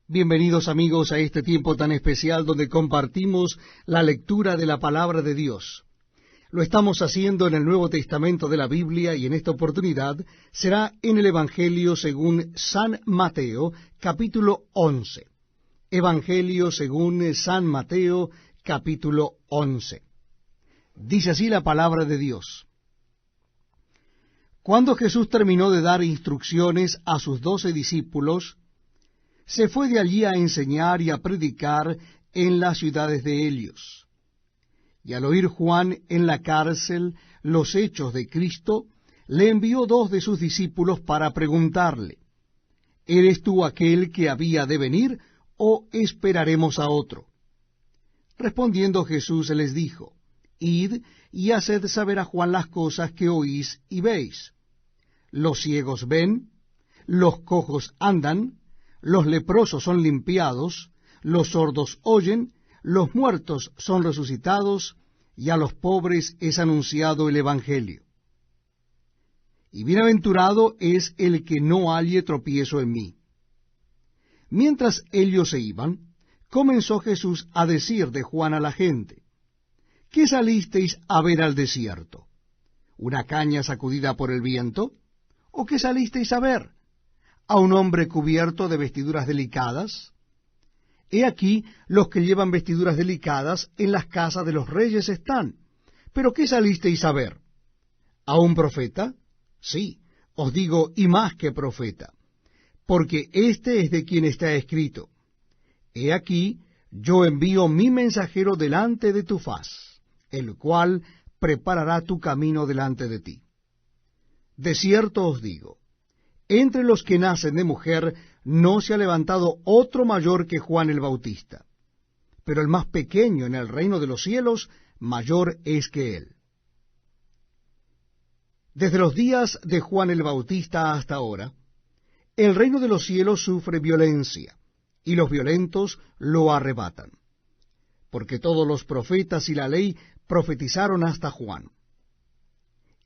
Bienvenidos amigos a este tiempo tan especial donde compartimos la lectura de la palabra de Dios. Lo estamos haciendo en el Nuevo Testamento de la Biblia y en esta oportunidad será en el Evangelio según San Mateo, capítulo 11. Evangelio según San Mateo, capítulo 11. Dice así la palabra de Dios. Cuando Jesús terminó de dar instrucciones a sus 12 discípulos, se fue de allí a enseñar y a predicar en las ciudades de ellos. Y al oír Juan en la cárcel los hechos de Cristo, le envió 2 de sus discípulos para preguntarle, ¿eres tú aquel que había de venir, o esperaremos a otro? Respondiendo Jesús les dijo, Id y haced saber a Juan las cosas que oís y veis. Los ciegos ven, los cojos andan, los leprosos son limpiados, los sordos oyen, los muertos son resucitados, y a los pobres es anunciado el Evangelio. Y bienaventurado es el que no halle tropiezo en mí. Mientras ellos se iban, comenzó Jesús a decir de Juan a la gente, ¿qué salisteis a ver al desierto? ¿Una caña sacudida por el viento? ¿O qué salisteis a ver? ¿A un hombre cubierto de vestiduras delicadas? He aquí los que llevan vestiduras delicadas en las casas de los reyes están. ¿Pero qué salisteis a ver? ¿A un profeta? Sí, os digo, y más que profeta, porque este es de quien está escrito. He aquí, yo envío mi mensajero delante de tu faz, el cual preparará tu camino delante de ti. De cierto os digo, entre los que nacen de mujer no se ha levantado otro mayor que Juan el Bautista, pero el más pequeño en el reino de los cielos mayor es que él. Desde los días de Juan el Bautista hasta ahora, el reino de los cielos sufre violencia, y los violentos lo arrebatan, porque todos los profetas y la ley profetizaron hasta Juan.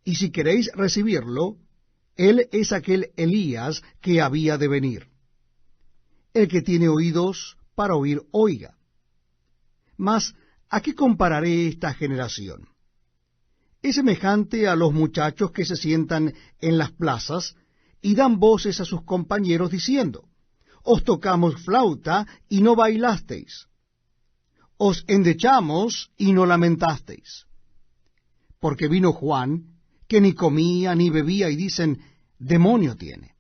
Y si queréis recibirlo, él es aquel Elías que había de venir. El que tiene oídos para oír, oiga. Mas, ¿a qué compararé esta generación? Es semejante a los muchachos que se sientan en las plazas y dan voces a sus compañeros diciendo, os tocamos flauta y no bailasteis. Os endechamos y no lamentasteis. Porque vino Juan, que ni comía ni bebía, y dicen, demonio tiene.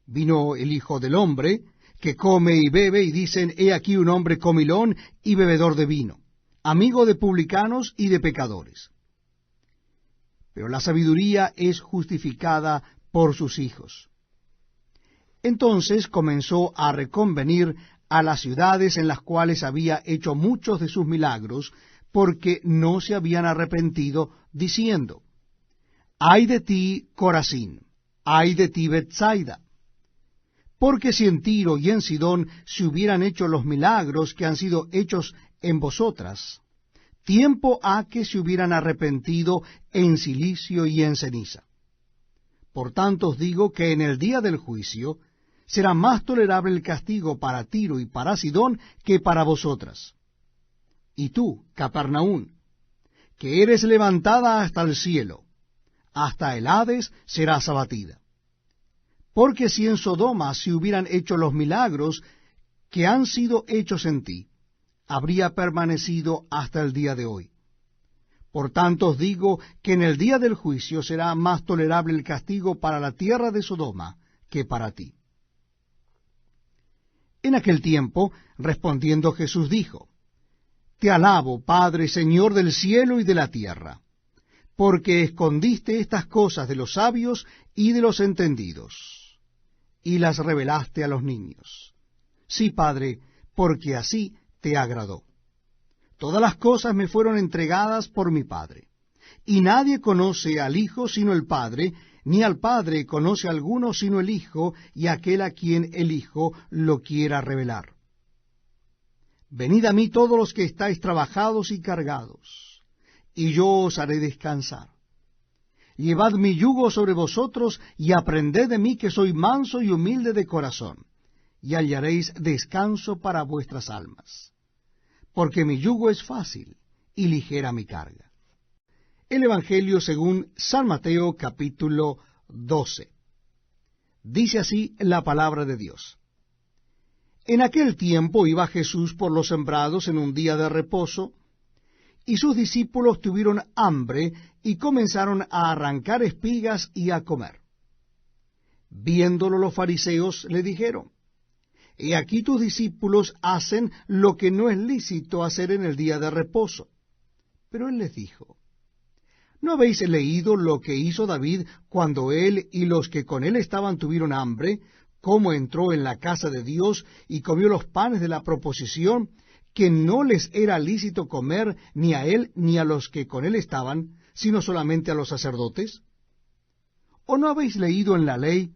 Vino el Hijo del Hombre, que come y bebe, y dicen, he aquí un hombre comilón y bebedor de vino, amigo de publicanos y de pecadores. Pero la sabiduría es justificada por sus hijos. Entonces comenzó a reconvenir a las ciudades en las cuales había hecho muchos de sus milagros, porque no se habían arrepentido, diciendo, ay de ti, Corazín, ay de ti, Betsaida, porque si en Tiro y en Sidón se hubieran hecho los milagros que han sido hechos en vosotras, tiempo ha que se hubieran arrepentido en cilicio y en ceniza. Por tanto os digo que en el día del juicio será más tolerable el castigo para Tiro y para Sidón que para vosotras. Y tú, Capernaún, que eres levantada hasta el cielo, hasta el Hades serás abatida. Porque si en Sodoma se hubieran hecho los milagros que han sido hechos en ti, habría permanecido hasta el día de hoy. Por tanto os digo que en el día del juicio será más tolerable el castigo para la tierra de Sodoma que para ti. En aquel tiempo, respondiendo Jesús dijo, te alabo, Padre, Señor del cielo y de la tierra, porque escondiste estas cosas de los sabios y de los entendidos, y las revelaste a los niños. Sí, Padre, porque así te agradó. Todas las cosas me fueron entregadas por mi Padre, y nadie conoce al Hijo sino el Padre, ni al Padre conoce a alguno sino el Hijo, y aquel a quien el Hijo lo quiera revelar. Venid a mí todos los que estáis trabajados y cargados, y yo os haré descansar. Llevad mi yugo sobre vosotros, y aprended de mí que soy manso y humilde de corazón, y hallaréis descanso para vuestras almas, porque mi yugo es fácil y ligera mi carga. El Evangelio según San Mateo capítulo 12. Dice así la palabra de Dios. En aquel tiempo iba Jesús por los sembrados en un día de reposo, y sus discípulos tuvieron hambre y comenzaron a arrancar espigas y a comer. Viéndolo los fariseos le dijeron: He aquí tus discípulos hacen lo que no es lícito hacer en el día de reposo. Pero él les dijo: ¿No habéis leído lo que hizo David cuando él y los que con él estaban tuvieron hambre, cómo entró en la casa de Dios y comió los panes de la proposición, que no les era lícito comer ni a él ni a los que con él estaban, sino solamente a los sacerdotes? ¿O no habéis leído en la ley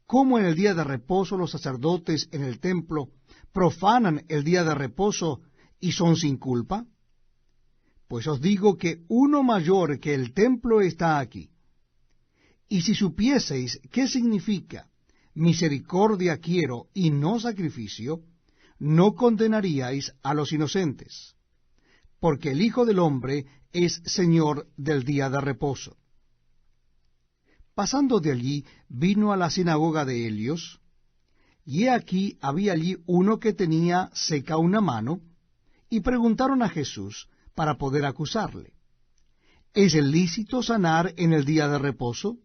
cómo en el día de reposo los sacerdotes en el templo profanan el día de reposo y son sin culpa? Pues os digo que uno mayor que el templo está aquí. Y si supieseis qué significa misericordia quiero y no sacrificio, no condenaríais a los inocentes, porque el Hijo del Hombre es Señor del día de reposo. Pasando de allí, vino a la sinagoga de Helios, y he aquí había allí uno que tenía seca una mano, y preguntaron a Jesús para poder acusarle: ¿Es lícito sanar en el día de reposo?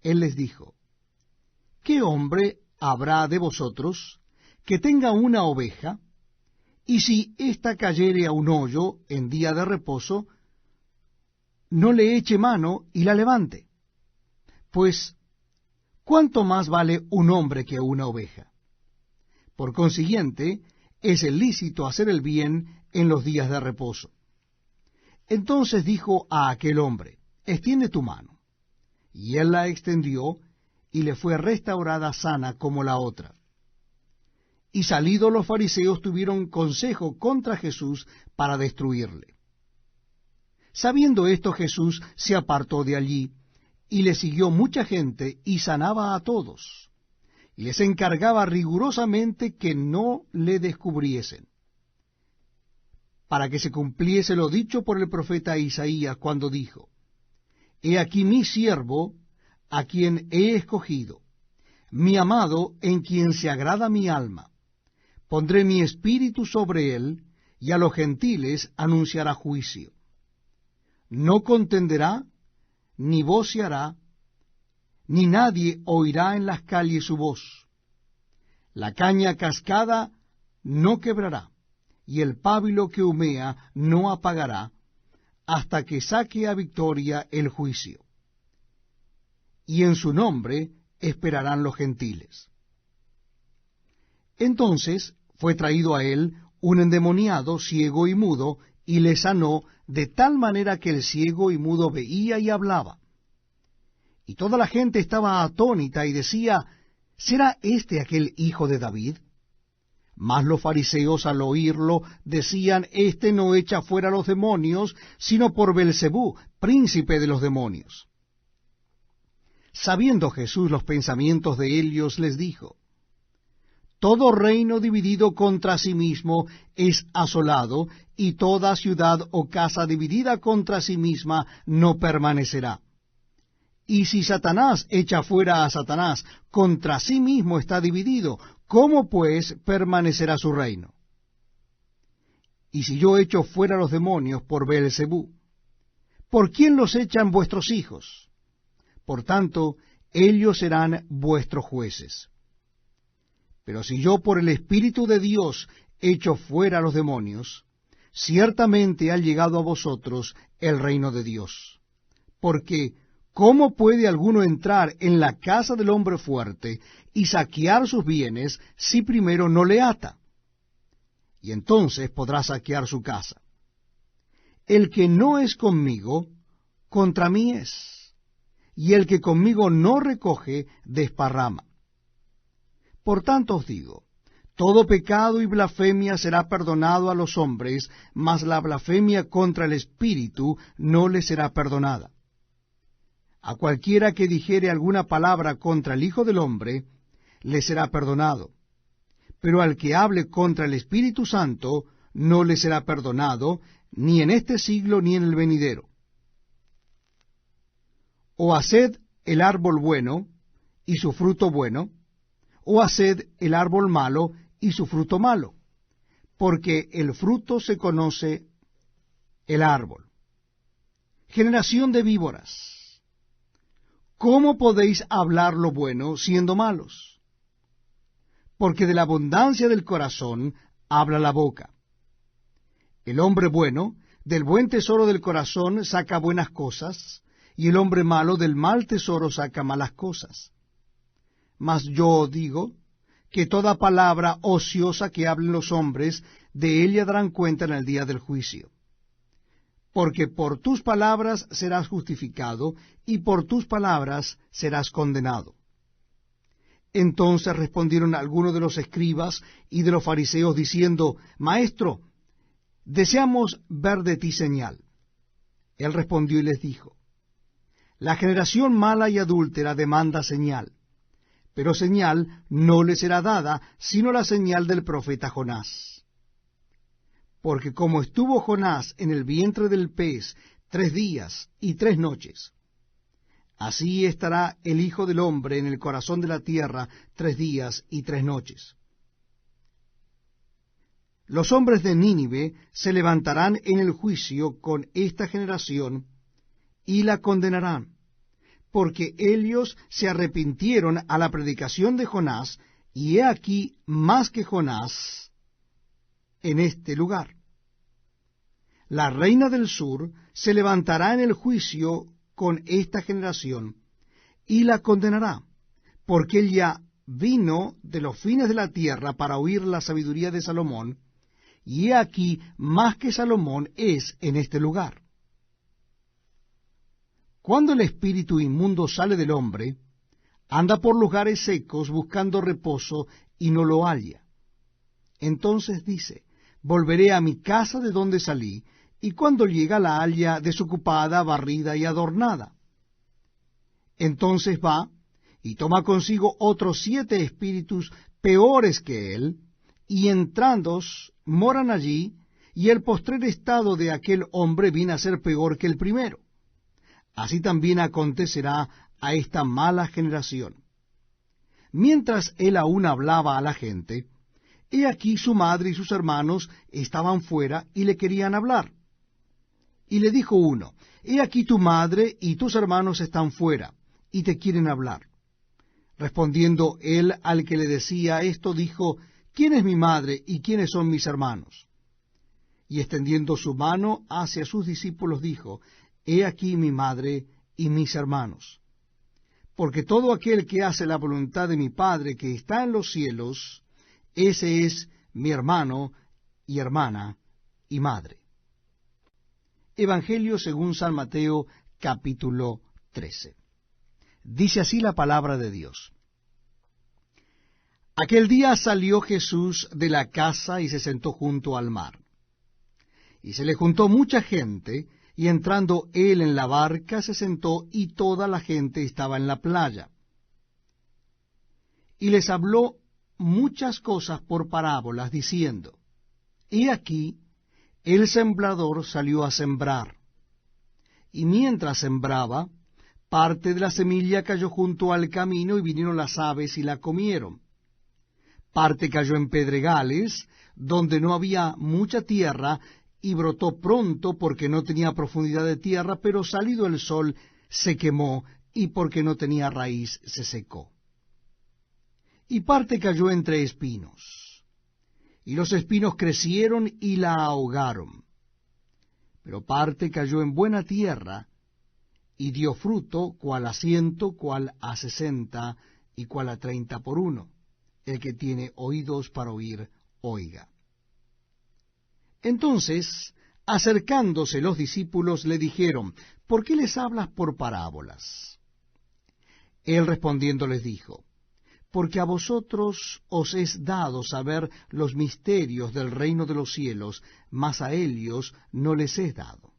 Él les dijo: ¿Qué hombre habrá de vosotros que tenga una oveja, y si ésta cayere a un hoyo en día de reposo, no le eche mano y la levante? Pues, ¿cuánto más vale un hombre que una oveja? Por consiguiente, es lícito hacer el bien en los días de reposo. Entonces dijo a aquel hombre: extiende tu mano. Y él la extendió, y le fue restaurada sana como la otra. Y salidos los fariseos tuvieron consejo contra Jesús para destruirle. Sabiendo esto, Jesús se apartó de allí, y le siguió mucha gente, y sanaba a todos, y les encargaba rigurosamente que no le descubriesen, para que se cumpliese lo dicho por el profeta Isaías, cuando dijo: He aquí mi siervo, a quien he escogido, mi amado, en quien se agrada mi alma. Pondré mi espíritu sobre él, y a los gentiles anunciará juicio. No contenderá, ni voceará, ni nadie oirá en las calles su voz. La caña cascada no quebrará, y el pábilo que humea no apagará, hasta que saque a victoria el juicio. Y en su nombre esperarán los gentiles. Entonces fue traído a él un endemoniado, ciego y mudo, y le sanó, de tal manera que el ciego y mudo veía y hablaba. Y toda la gente estaba atónita y decía: ¿será este aquel hijo de David? Mas los fariseos al oírlo decían: Este no echa fuera los demonios, sino por Beelzebú, príncipe de los demonios. Sabiendo Jesús los pensamientos de ellos, les dijo: Todo reino dividido contra sí mismo es asolado, y toda ciudad o casa dividida contra sí misma no permanecerá. Y si Satanás echa fuera a Satanás, contra sí mismo está dividido, ¿cómo pues permanecerá su reino? Y si yo echo fuera los demonios por Beelzebú, ¿por quién los echan vuestros hijos? Por tanto, ellos serán vuestros jueces. Pero si yo por el Espíritu de Dios echo fuera los demonios, ciertamente ha llegado a vosotros el reino de Dios. Porque, ¿cómo puede alguno entrar en la casa del hombre fuerte y saquear sus bienes si primero no le ata? Y entonces podrá saquear su casa. El que no es conmigo, contra mí es, y el que conmigo no recoge, desparrama. Por tanto os digo, todo pecado y blasfemia será perdonado a los hombres, mas la blasfemia contra el Espíritu no le será perdonada. A cualquiera que dijere alguna palabra contra el Hijo del Hombre, le será perdonado, pero al que hable contra el Espíritu Santo no le será perdonado, ni en este siglo ni en el venidero. O haced el árbol bueno, y su fruto bueno, o haced el árbol malo, y su fruto malo, porque el fruto se conoce el árbol. Generación de víboras, ¿cómo podéis hablar lo bueno siendo malos? Porque de la abundancia del corazón habla la boca. El hombre bueno del buen tesoro del corazón saca buenas cosas, y el hombre malo del mal tesoro saca malas cosas. Mas yo digo que toda palabra ociosa que hablen los hombres, de ella darán cuenta en el día del juicio. Porque por tus palabras serás justificado, y por tus palabras serás condenado. Entonces respondieron algunos de los escribas y de los fariseos, diciendo, Maestro, deseamos ver de ti señal. Él respondió y les dijo, La generación mala y adúltera demanda señal, pero señal no le será dada, sino la señal del profeta Jonás. Porque como estuvo Jonás en el vientre del pez 3 días y 3 noches, así estará el Hijo del Hombre en el corazón de la tierra 3 días y 3 noches. Los hombres de Nínive se levantarán en el juicio con esta generación y la condenarán, porque ellos se arrepintieron a la predicación de Jonás, y he aquí más que Jonás en este lugar. La reina del sur se levantará en el juicio con esta generación, y la condenará, porque ella vino de los fines de la tierra para oír la sabiduría de Salomón, y he aquí más que Salomón es en este lugar. Cuando el espíritu inmundo sale del hombre, anda por lugares secos buscando reposo y no lo halla. Entonces dice, volveré a mi casa de donde salí, y cuando llega la halla desocupada, barrida y adornada. Entonces va y toma consigo otros 7 espíritus peores que él, y entrando moran allí, y el postrer estado de aquel hombre viene a ser peor que el primero. Así también acontecerá a esta mala generación. Mientras él aún hablaba a la gente, he aquí su madre y sus hermanos estaban fuera y le querían hablar. Y le dijo uno, he aquí tu madre y tus hermanos están fuera, y te quieren hablar. Respondiendo él al que le decía esto, dijo, ¿quién es mi madre y quiénes son mis hermanos? Y extendiendo su mano hacia sus discípulos, dijo, he aquí mi madre y mis hermanos. Porque todo aquel que hace la voluntad de mi Padre que está en los cielos, ese es mi hermano y hermana y madre. Evangelio según San Mateo, capítulo 13. Dice así la palabra de Dios. Aquel día salió Jesús de la casa y se sentó junto al mar. Y se le juntó mucha gente, y entrando él en la barca se sentó, y toda la gente estaba en la playa. Y les habló muchas cosas por parábolas, diciendo, he aquí, el sembrador salió a sembrar. Y mientras sembraba, parte de la semilla cayó junto al camino, y vinieron las aves y la comieron. Parte cayó en pedregales, donde no había mucha tierra, y brotó pronto porque no tenía profundidad de tierra, pero salido el sol se quemó, y porque no tenía raíz se secó. Y parte cayó entre espinos, y los espinos crecieron y la ahogaron. Pero parte cayó en buena tierra, y dio fruto, cual a 100, cual a 60, y cual a 30 por 1. El que tiene oídos para oír, oiga. Entonces, acercándose los discípulos, le dijeron, ¿por qué les hablas por parábolas? Él respondiendo les dijo, porque a vosotros os es dado saber los misterios del reino de los cielos, mas a ellos no les es dado.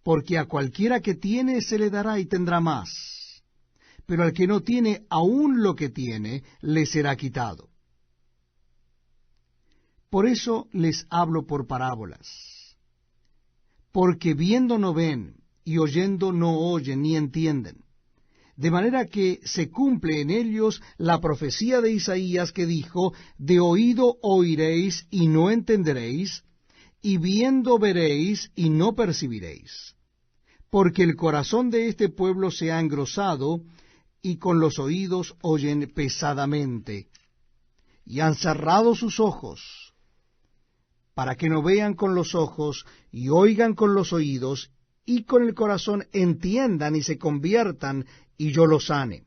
Porque a cualquiera que tiene se le dará y tendrá más, pero al que no tiene aún lo que tiene, le será quitado. Por eso les hablo por parábolas, porque viendo no ven, y oyendo no oyen ni entienden, de manera que se cumple en ellos la profecía de Isaías que dijo, de oído oiréis y no entenderéis, y viendo veréis y no percibiréis. Porque el corazón de este pueblo se ha engrosado, y con los oídos oyen pesadamente, y han cerrado sus ojos, para que no vean con los ojos, y oigan con los oídos, y con el corazón entiendan y se conviertan, y yo los sane.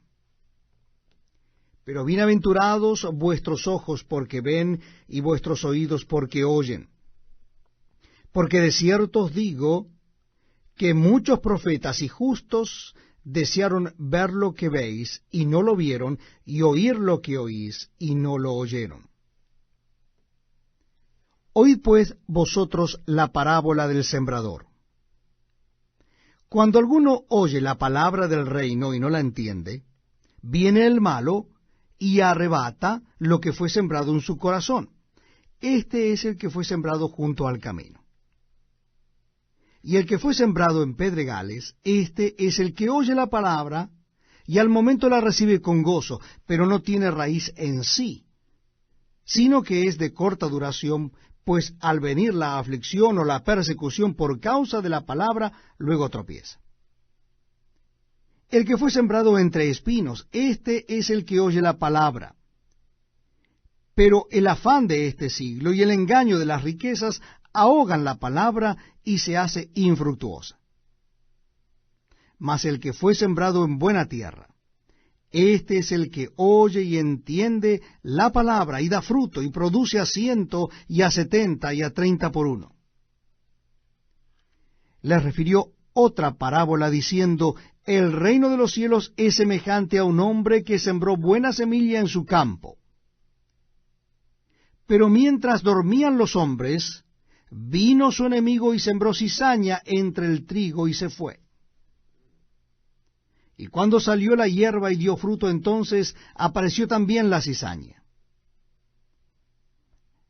Pero bienaventurados vuestros ojos porque ven, y vuestros oídos porque oyen. Porque de cierto os digo, que muchos profetas y justos desearon ver lo que veis, y no lo vieron, y oír lo que oís, y no lo oyeron. Oíd pues vosotros la parábola del sembrador. Cuando alguno oye la palabra del reino y no la entiende, viene el malo y arrebata lo que fue sembrado en su corazón. Este es el que fue sembrado junto al camino. Y el que fue sembrado en pedregales, este es el que oye la palabra y al momento la recibe con gozo, pero no tiene raíz en sí, sino que es de corta duración, pues al venir la aflicción o la persecución por causa de la palabra, luego tropieza. El que fue sembrado entre espinos, este es el que oye la palabra. Pero el afán de este siglo y el engaño de las riquezas ahogan la palabra y se hace infructuosa. Mas el que fue sembrado en buena tierra, este es el que oye y entiende la palabra y da fruto y produce a 100 y a 70 y a 30 por uno. Les refirió otra parábola diciendo, el reino de los cielos es semejante a un hombre que sembró buena semilla en su campo. Pero mientras dormían los hombres, vino su enemigo y sembró cizaña entre el trigo y se fue. Y cuando salió la hierba y dio fruto, entonces apareció también la cizaña.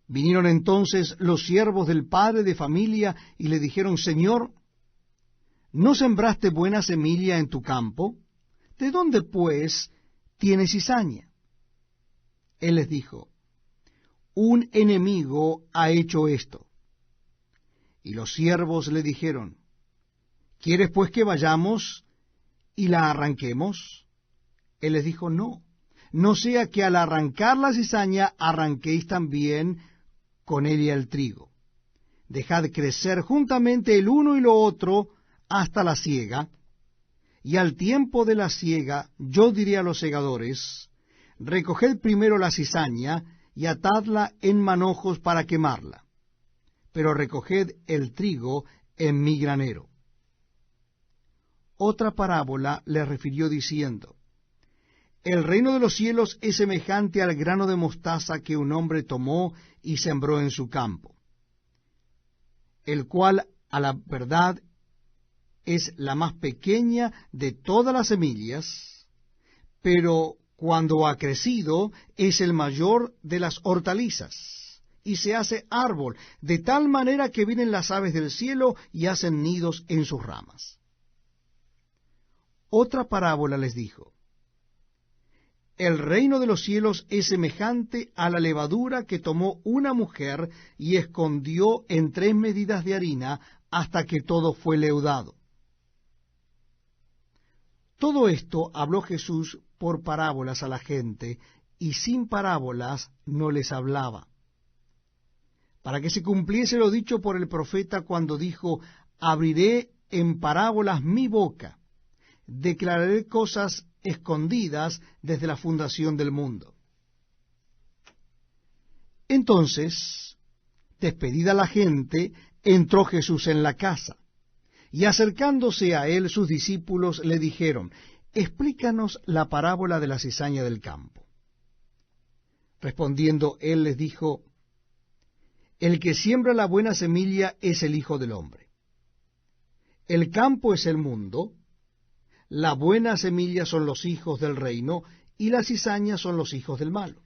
Vinieron entonces los siervos del padre de familia y le dijeron, Señor, ¿no sembraste buena semilla en tu campo? ¿De dónde, pues, tienes cizaña? Él les dijo, un enemigo ha hecho esto. Y los siervos le dijeron, ¿quieres pues que vayamos y la arranquemos? Él les dijo, no, no sea que al arrancar la cizaña arranquéis también con ella el trigo. Dejad crecer juntamente el uno y lo otro hasta la siega, y al tiempo de la siega yo diré a los segadores, recoged primero la cizaña y atadla en manojos para quemarla, pero recoged el trigo en mi granero. Otra parábola le refirió diciendo, el reino de los cielos es semejante al grano de mostaza que un hombre tomó y sembró en su campo, el cual a la verdad es la más pequeña de todas las semillas, pero cuando ha crecido es el mayor de las hortalizas, y se hace árbol, de tal manera que vienen las aves del cielo y hacen nidos en sus ramas. Otra parábola les dijo, el reino de los cielos es semejante a la levadura que tomó una mujer y escondió en 3 medidas de harina hasta que todo fue leudado. Todo esto habló Jesús por parábolas a la gente, y sin parábolas no les hablaba, para que se cumpliese lo dicho por el profeta cuando dijo, abriré en parábolas mi boca, declararé cosas escondidas desde la fundación del mundo. Entonces, despedida la gente, entró Jesús en la casa, y acercándose a él sus discípulos le dijeron, explícanos la parábola de la cizaña del campo. Respondiendo él les dijo, el que siembra la buena semilla es el Hijo del Hombre. El campo es el mundo, la buena semilla son los hijos del reino, y la cizaña son los hijos del malo.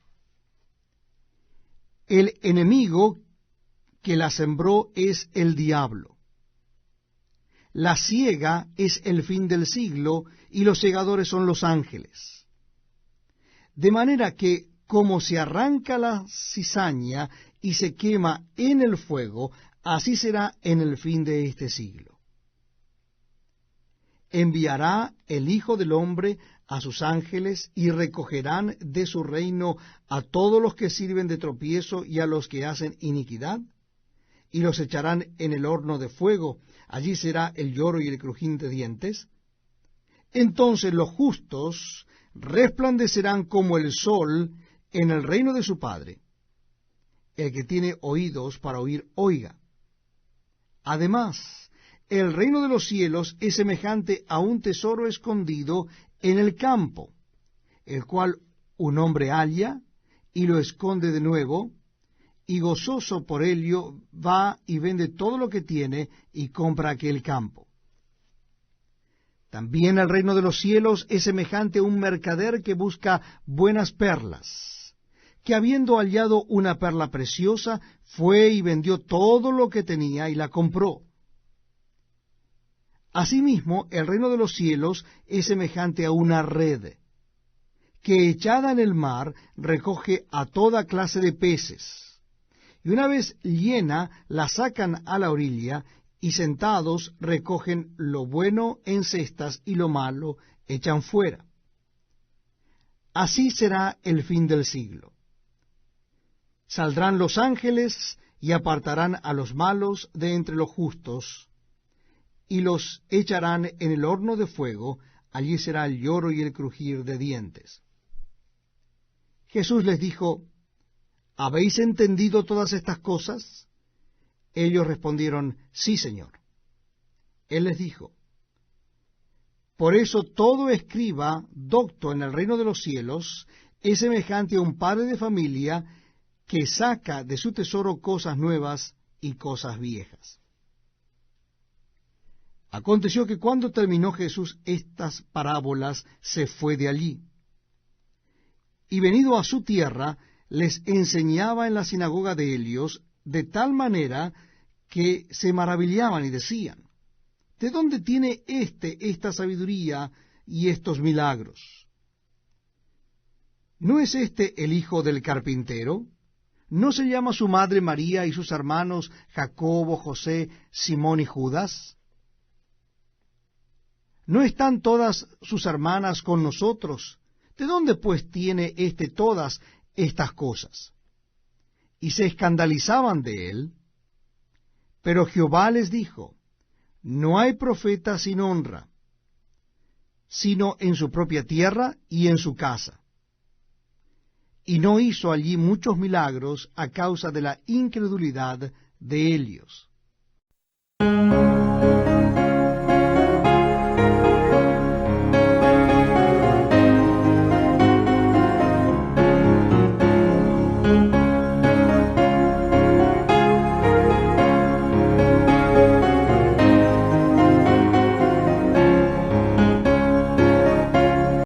El enemigo que la sembró es el diablo. La siega es el fin del siglo, y los segadores son los ángeles. De manera que, como se arranca la cizaña y se quema en el fuego, así será en el fin de este siglo. Enviará el Hijo del Hombre a sus ángeles, y recogerán de su reino a todos los que sirven de tropiezo y a los que hacen iniquidad, y los echarán en el horno de fuego. Allí será el lloro y el crujir de dientes. Entonces los justos resplandecerán como el sol en el reino de su Padre. El que tiene oídos para oír, oiga. Además, el reino de los cielos es semejante a un tesoro escondido en el campo, el cual un hombre halla y lo esconde de nuevo, y gozoso por ello va y vende todo lo que tiene y compra aquel campo. También el reino de los cielos es semejante a un mercader que busca buenas perlas, que habiendo hallado una perla preciosa, fue y vendió todo lo que tenía y la compró. Asimismo, el reino de los cielos es semejante a una red, que echada en el mar recoge a toda clase de peces, y una vez llena la sacan a la orilla, y sentados recogen lo bueno en cestas y lo malo echan fuera. Así será el fin del siglo. Saldrán los ángeles y apartarán a los malos de entre los justos, y los echarán en el horno de fuego. Allí será el lloro y el crujir de dientes. Jesús les dijo: ¿Habéis entendido todas estas cosas? Ellos respondieron: Sí, Señor. Él les dijo: Por eso todo escriba docto en el reino de los cielos es semejante a un padre de familia que saca de su tesoro cosas nuevas y cosas viejas. Aconteció que cuando terminó Jesús estas parábolas, se fue de allí. Y venido a su tierra, les enseñaba en la sinagoga de ellos, de tal manera que se maravillaban y decían: ¿De dónde tiene esta sabiduría y estos milagros? ¿No es el hijo del carpintero? ¿No se llama su madre María y sus hermanos Jacobo, José, Simón y Judas? ¿No están todas sus hermanas con nosotros? ¿De dónde pues tiene todas estas cosas? Y se escandalizaban de él. Pero Jehová les dijo: No hay profeta sin honra, sino en su propia tierra y en su casa. Y no hizo allí muchos milagros a causa de la incredulidad de ellos.